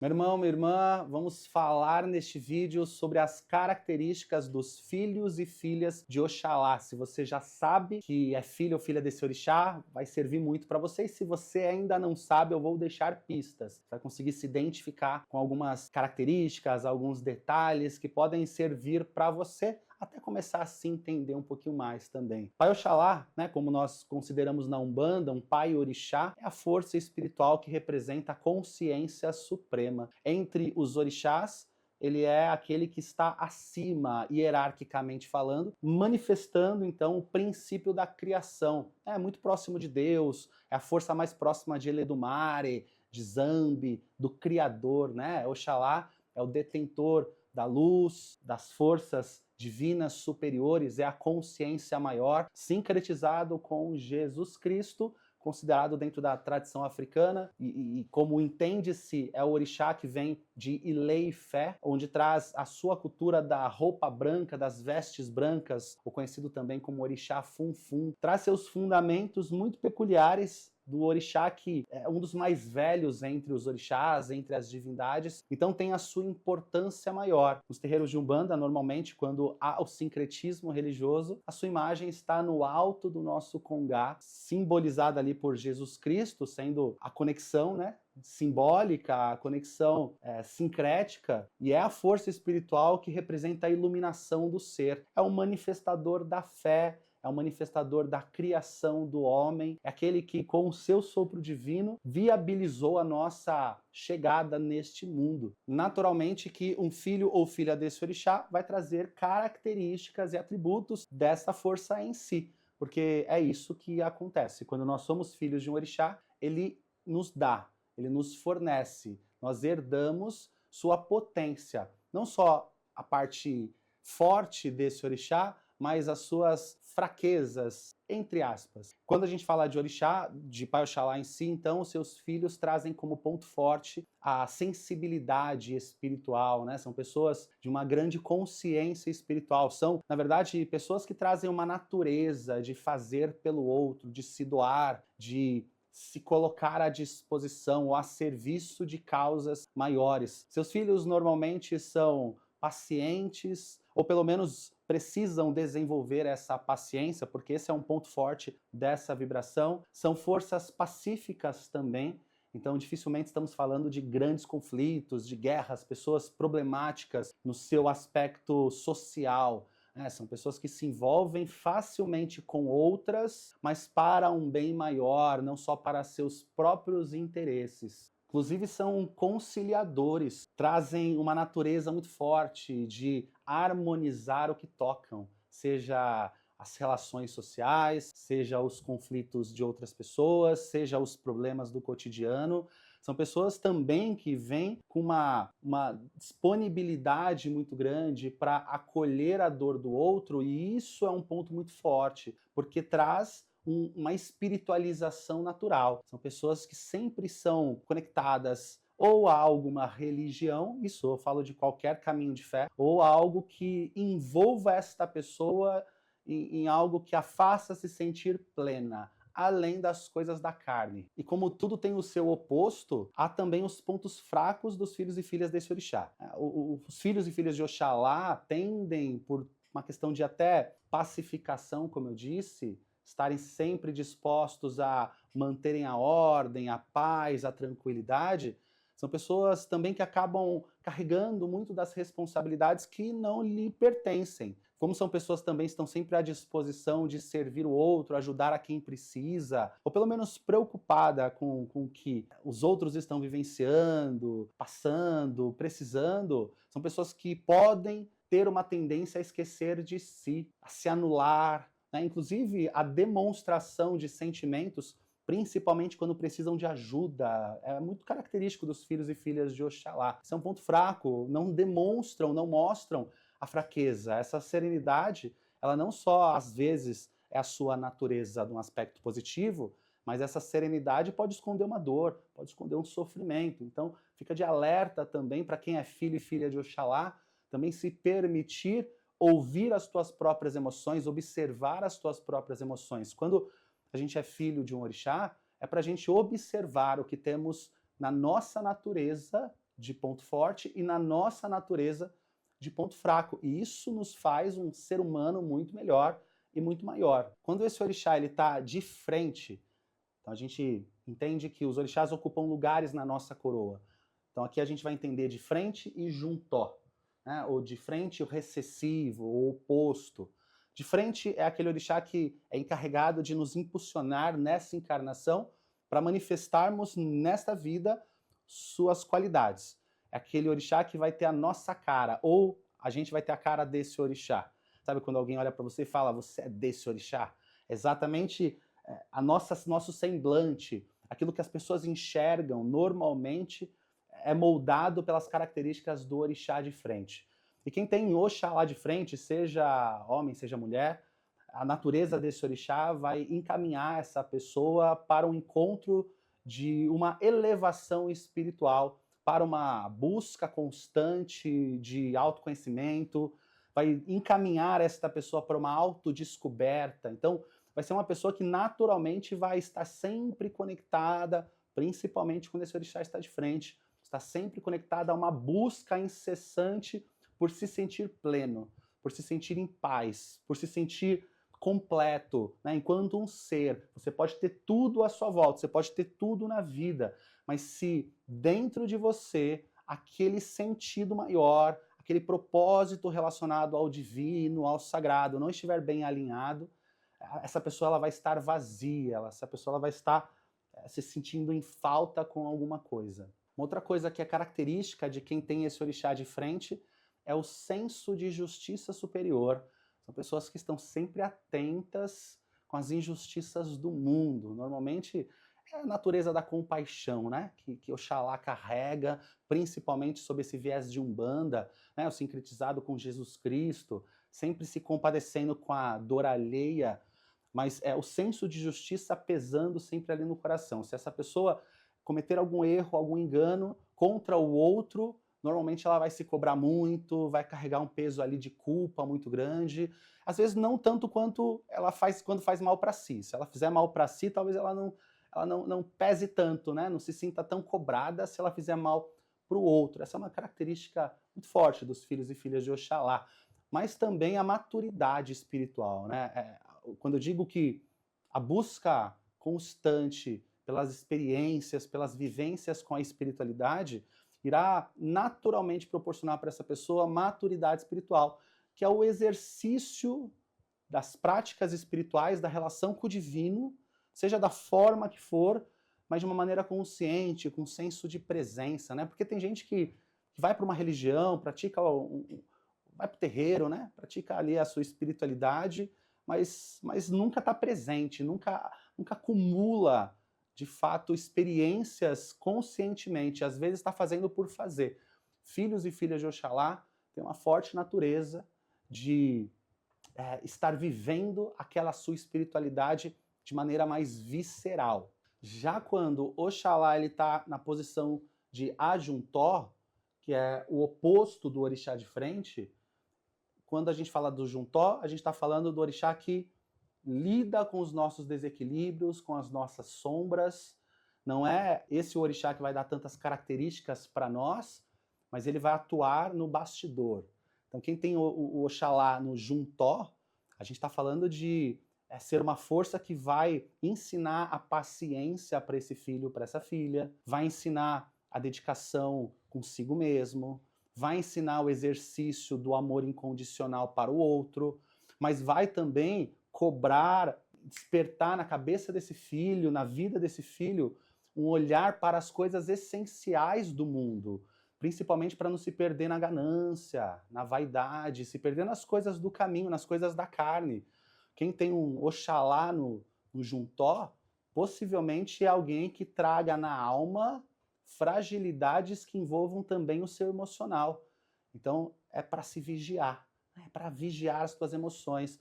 Meu irmão, minha irmã, vamos falar neste vídeo sobre as características dos filhos e filhas de Oxalá. Se você já sabe que é filho ou filha desse orixá, vai servir muito para você. E se você ainda não sabe, eu vou deixar pistas. Você vai conseguir se identificar com algumas características, alguns detalhes que podem servir para você até começar a se entender um pouquinho mais também. Pai Oxalá, né, como nós consideramos na Umbanda, um pai orixá, é a força espiritual que representa a consciência suprema. Entre os orixás, ele é aquele que está acima, hierarquicamente falando, manifestando então o princípio da criação. É muito próximo de Deus, é a força mais próxima de Eledumare, de Zambi, do Criador, né? Oxalá é o detentor da luz, das forças divinas superiores, é a consciência maior, sincretizado com Jesus Cristo, considerado dentro da tradição africana, e como entende-se, é o orixá que vem de Ilé-Ifé, onde traz a sua cultura da roupa branca, das vestes brancas, o conhecido também como orixá Funfun, traz seus fundamentos muito peculiares do orixá que é um dos mais velhos entre os orixás, entre as divindades, então tem a sua importância maior. Nos terreiros de Umbanda, normalmente, quando há o sincretismo religioso, a sua imagem está no alto do nosso congá, simbolizada ali por Jesus Cristo, sendo a conexão, né, simbólica, a conexão sincrética, e é a força espiritual que representa a iluminação do ser. É o manifestador da fé, é o manifestador da criação do homem, é aquele que, com o seu sopro divino, viabilizou a nossa chegada neste mundo. Naturalmente que um filho ou filha desse orixá vai trazer características e atributos dessa força em si, porque é isso que acontece. Quando nós somos filhos de um orixá, ele nos dá, ele nos fornece, nós herdamos sua potência, não só a parte forte desse orixá, mas as suas fraquezas, entre aspas. Quando a gente fala de orixá, de Pai Oxalá em si, então, os seus filhos trazem como ponto forte a sensibilidade espiritual, né? São pessoas de uma grande consciência espiritual. São, na verdade, pessoas que trazem uma natureza de fazer pelo outro, de se doar, de se colocar à disposição ou a serviço de causas maiores. Seus filhos normalmente são pacientes, ou pelo menos precisam desenvolver essa paciência, porque esse é um ponto forte dessa vibração. São forças pacíficas também, então dificilmente estamos falando de grandes conflitos, de guerras, pessoas problemáticas no seu aspecto social. São pessoas que se envolvem facilmente com outras, mas para um bem maior, não só para seus próprios interesses. Inclusive são conciliadores, trazem uma natureza muito forte de harmonizar o que tocam, seja as relações sociais, seja os conflitos de outras pessoas, seja os problemas do cotidiano. São pessoas também que vêm com uma disponibilidade muito grande para acolher a dor do outro, e isso é um ponto muito forte, porque traz uma espiritualização natural. São pessoas que sempre são conectadas ou a alguma religião, isso eu falo de qualquer caminho de fé, ou a algo que envolva esta pessoa em algo que a faça se sentir plena, além das coisas da carne. E como tudo tem o seu oposto, há também os pontos fracos dos filhos e filhas desse orixá. Os filhos e filhas de Oxalá tendem, por uma questão de até pacificação, como eu disse, estarem sempre dispostos a manterem a ordem, a paz, a tranquilidade. São pessoas também que acabam carregando muito das responsabilidades que não lhe pertencem. Como são pessoas também que estão sempre à disposição de servir o outro, ajudar a quem precisa, ou pelo menos preocupada com o que os outros estão vivenciando, passando, precisando, são pessoas que podem ter uma tendência a esquecer de si, a se anular, né? Inclusive a demonstração de sentimentos, principalmente quando precisam de ajuda, é muito característico dos filhos e filhas de Oxalá. Isso é um ponto fraco, não demonstram, não mostram a fraqueza. Essa serenidade, ela não só às vezes é a sua natureza de um aspecto positivo, mas essa serenidade pode esconder uma dor, pode esconder um sofrimento. Então fica de alerta também para quem é filho e filha de Oxalá, também se permitir ouvir as tuas próprias emoções, observar as tuas próprias emoções. Quando a gente é filho de um orixá, é para a gente observar o que temos na nossa natureza de ponto forte e na nossa natureza de ponto fraco. E isso nos faz um ser humano muito melhor e muito maior. Quando esse orixá está de frente, então a gente entende que os orixás ocupam lugares na nossa coroa. Então aqui a gente vai entender de frente e juntó, né? Ou de frente o recessivo, o oposto. De frente é aquele orixá que é encarregado de nos impulsionar nessa encarnação para manifestarmos nesta vida suas qualidades. É aquele orixá que vai ter a nossa cara, ou a gente vai ter a cara desse orixá. Sabe quando alguém olha para você e fala, você é desse orixá? Exatamente nosso semblante, aquilo que as pessoas enxergam normalmente é moldado pelas características do orixá de frente. E quem tem Oxalá de frente, seja homem, seja mulher, a natureza desse orixá vai encaminhar essa pessoa para um encontro de uma elevação espiritual, para uma busca constante de autoconhecimento, vai encaminhar esta pessoa para uma autodescoberta. Então, vai ser uma pessoa que naturalmente vai estar sempre conectada, principalmente quando esse orixá está de frente, está sempre conectada a uma busca incessante por se sentir pleno, por se sentir em paz, por se sentir completo, né? Enquanto um ser. Você pode ter tudo à sua volta, você pode ter tudo na vida, mas se dentro de você aquele sentido maior, aquele propósito relacionado ao divino, ao sagrado, não estiver bem alinhado, essa pessoa ela vai estar vazia, essa pessoa ela vai estar se sentindo em falta com alguma coisa. Uma outra coisa que é característica de quem tem esse orixá de frente é o senso de justiça superior. São pessoas que estão sempre atentas com as injustiças do mundo. Normalmente é a natureza da compaixão, né? Que Oxalá carrega, principalmente sob esse viés de Umbanda, né? O sincretizado com Jesus Cristo, sempre se compadecendo com a dor alheia, mas é o senso de justiça pesando sempre ali no coração. Se essa pessoa cometer algum erro, algum engano contra o outro, normalmente ela vai se cobrar muito, vai carregar um peso ali de culpa muito grande. Às vezes não tanto quanto ela faz quando faz mal para si. Se ela fizer mal para si, talvez ela não pese tanto, né? Não se sinta tão cobrada se ela fizer mal para o outro. Essa é uma característica muito forte dos filhos e filhas de Oxalá. Mas também a maturidade espiritual, né? Quando eu digo que a busca constante pelas experiências, pelas vivências com a espiritualidade, irá naturalmente proporcionar para essa pessoa maturidade espiritual, que é o exercício das práticas espirituais, da relação com o divino, seja da forma que for, mas de uma maneira consciente, com senso de presença, né? Porque tem gente que vai para uma religião, vai para o terreiro, né? Pratica ali a sua espiritualidade, mas nunca está presente, nunca acumula de fato experiências conscientemente, às vezes está fazendo por fazer. Filhos e filhas de Oxalá têm uma forte natureza de estar vivendo aquela sua espiritualidade de maneira mais visceral. Já quando Oxalá está na posição de ajuntó, que é o oposto do orixá de frente, quando a gente fala do juntó, a gente está falando do orixá que lida com os nossos desequilíbrios, com as nossas sombras. Não é esse o orixá que vai dar tantas características para nós, mas ele vai atuar no bastidor. Então quem tem o Oxalá no juntó, a gente está falando de ser uma força que vai ensinar a paciência para esse filho, para essa filha, vai ensinar a dedicação consigo mesmo, vai ensinar o exercício do amor incondicional para o outro, mas vai também cobrar, despertar na cabeça desse filho, na vida desse filho, um olhar para as coisas essenciais do mundo, principalmente para não se perder na ganância, na vaidade, se perder nas coisas do caminho, nas coisas da carne. Quem tem um Oxalá no juntó, possivelmente é alguém que traga na alma fragilidades que envolvam também o seu emocional. Então, é para se vigiar, é para vigiar as suas emoções.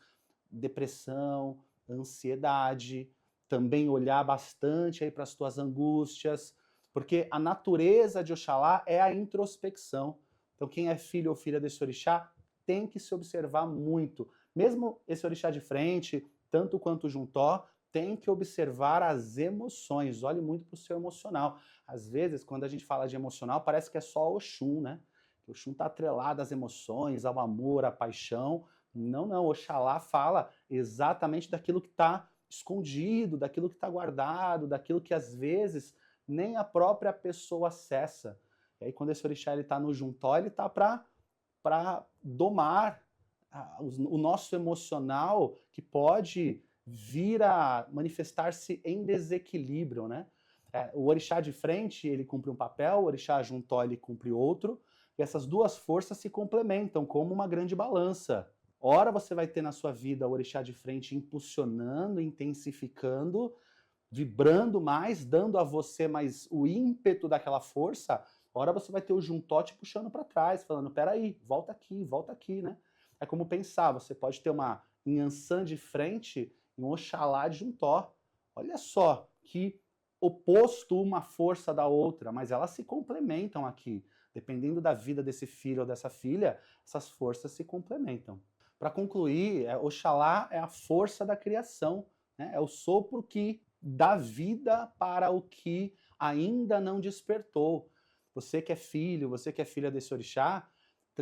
Depressão, ansiedade, também olhar bastante aí para as tuas angústias, porque a natureza de Oxalá é a introspecção. Então quem é filho ou filha desse orixá tem que se observar muito. Mesmo esse orixá de frente, tanto quanto o juntó, tem que observar as emoções, olhe muito para o seu emocional. Às vezes, quando a gente fala de emocional, parece que é só Oxum, né? O Oxum está atrelado às emoções, ao amor, à paixão. Não, não, Oxalá fala exatamente daquilo que está escondido, daquilo que está guardado, daquilo que às vezes nem a própria pessoa acessa. E aí quando esse orixá está no juntó, ele está para domar o nosso emocional, que pode vir a manifestar-se em desequilíbrio, né? O orixá de frente, ele cumpre um papel, o orixá juntó, ele cumpre outro, e essas duas forças se complementam como uma grande balança. Ora você vai ter na sua vida o orixá de frente impulsionando, intensificando, vibrando mais, dando a você mais o ímpeto daquela força. Ora você vai ter o juntó te puxando para trás, falando, peraí, volta aqui, né? É como pensar, você pode ter uma Inhansã de frente e um Oxalá de juntó. Olha só que oposto uma força da outra, mas elas se complementam aqui. Dependendo da vida desse filho ou dessa filha, essas forças se complementam. Para concluir, Oxalá é a força da criação, né? É o sopro que dá vida para o que ainda não despertou. Você que é filho, você que é filha desse orixá,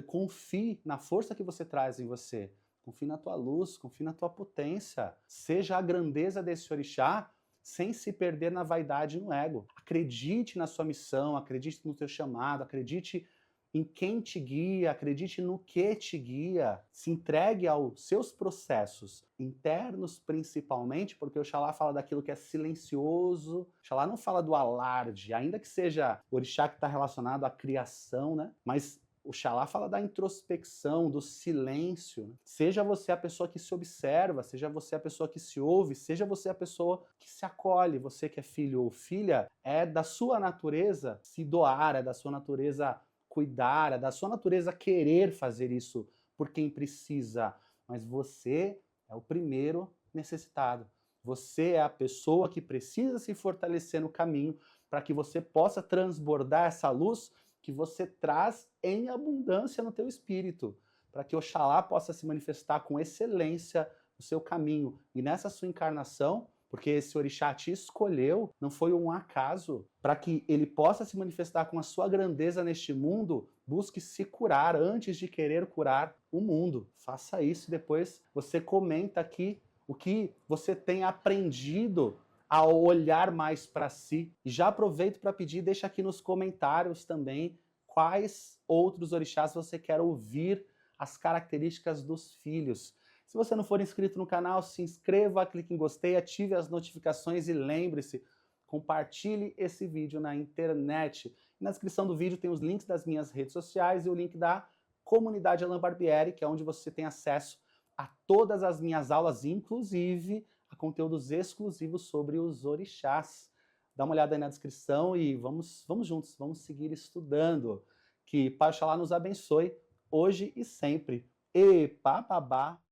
confie na força que você traz em você. Confie na tua luz, confie na tua potência. Seja a grandeza desse orixá sem se perder na vaidade e no ego. Acredite na sua missão, acredite no teu chamado, acredite em quem te guia, acredite no que te guia, se entregue aos seus processos internos principalmente, porque o Oxalá fala daquilo que é silencioso, o Oxalá não fala do alarde, ainda que seja o orixá que está relacionado à criação, né? Mas o Oxalá fala da introspecção, do silêncio. Seja você a pessoa que se observa, seja você a pessoa que se ouve, seja você a pessoa que se acolhe. Você que é filho ou filha, é da sua natureza se doar, é da sua natureza cuidar, é da sua natureza querer fazer isso por quem precisa, mas você é o primeiro necessitado. Você é a pessoa que precisa se fortalecer no caminho para que você possa transbordar essa luz que você traz em abundância no teu espírito, para que Oxalá possa se manifestar com excelência no seu caminho. E nessa sua encarnação, porque esse orixá te escolheu, não foi um acaso, para que ele possa se manifestar com a sua grandeza neste mundo, busque se curar antes de querer curar o mundo. Faça isso e depois você comenta aqui o que você tem aprendido a olhar mais para si. E já aproveito para pedir, deixa aqui nos comentários também quais outros orixás você quer ouvir as características dos filhos. Se você não for inscrito no canal, se inscreva, clique em gostei, ative as notificações e lembre-se, compartilhe esse vídeo na internet. Na descrição do vídeo tem os links das minhas redes sociais e o link da comunidade Alain Barbieri, que é onde você tem acesso a todas as minhas aulas, inclusive a conteúdos exclusivos sobre os orixás. Dá uma olhada aí na descrição e vamos juntos, vamos seguir estudando. Que Pai Oxalá nos abençoe, hoje e sempre. E babá.